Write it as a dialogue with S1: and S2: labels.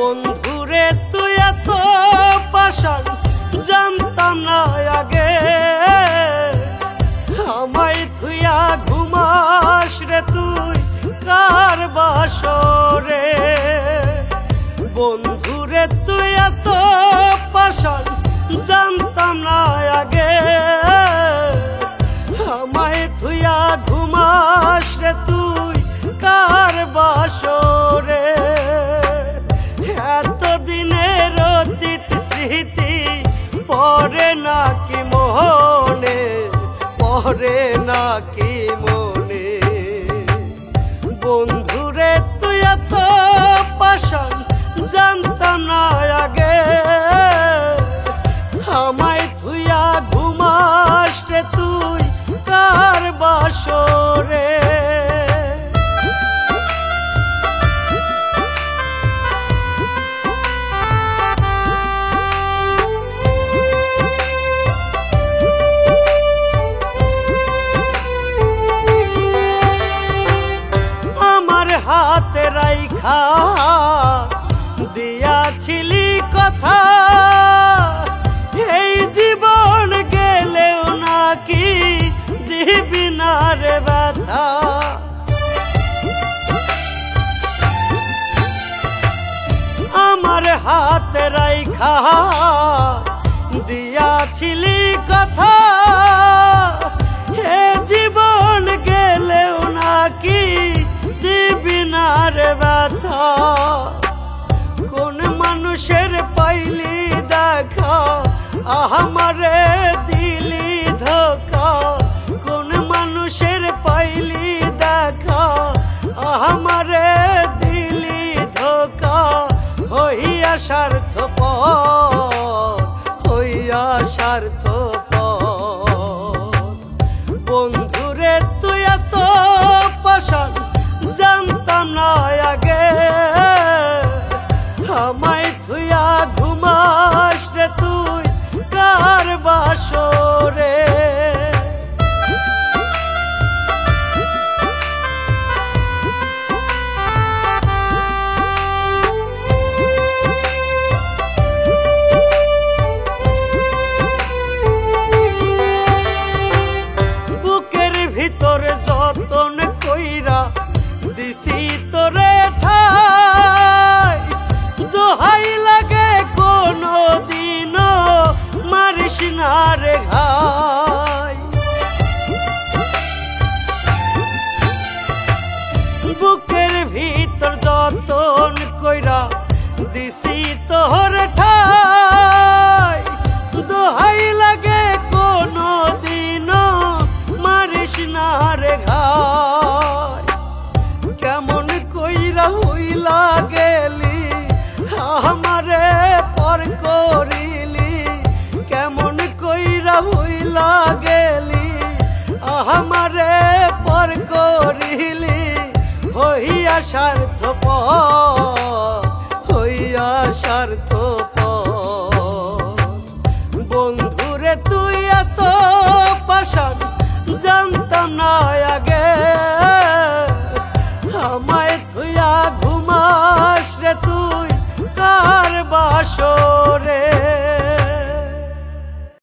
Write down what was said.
S1: বন্ধুরে তুই এত পাষাণ জানতাম না আগে, আমায় থুইয়া ঘুমাস রে তুই কার বাসরে। বন্ধুরে তুই এত পাষাণ জানতাম না আগে, আমায় থুইয়া ঘুমাস রে তুই কার বাসরে। এতদিনের অতীত স্মৃতি পরে নাকি মনে, পরে নাকি মনে। বন্ধুরে তুই এত পাষাণ জানতাম না আগে, আমায় থুইয়া ঘুমাস রে তুই কার বাসরে। হাতে রাইখা দিয়াছিলি কথা, এই জীবন গেলেও নাকি দিবি না রে ব্যথা। আমার হাতে রাইখা দিয়াছিলি কথা, এ জীবন গেলেও নাকি দিবি না রে ব্যথা। কোন মানুষের পাইলি দেখা আমারে দিলি ধোকা, কোন মানুষের পাইলি দেখা আমারে দিলি ধোকা। হইয়া স্বার্থপর, হইয়া স্বার্থপর। বন্ধুরে তুই এত পাষাণ জানতাম না আগে, আমায় থুইয়া ঘুমাস রে তুই কার বাসরে। বুকের ভিতরে যতন কইরা দিছি তোরে ঠাই, দোহাই লাগে কোনো দিনও মারিস না রে ঘাই। বুকের ভিতর যতন কইরা দিছি তোরে ঠাই, দোহাই লাগে কোনো দিনও মারিস না রে ঘাই। কেমন কইরা হইলা গেলি আমারে পর করিলি, কেমন কইরা হইলা গেলি আমারে পর করিলি। হইয়া স্বার্থপর,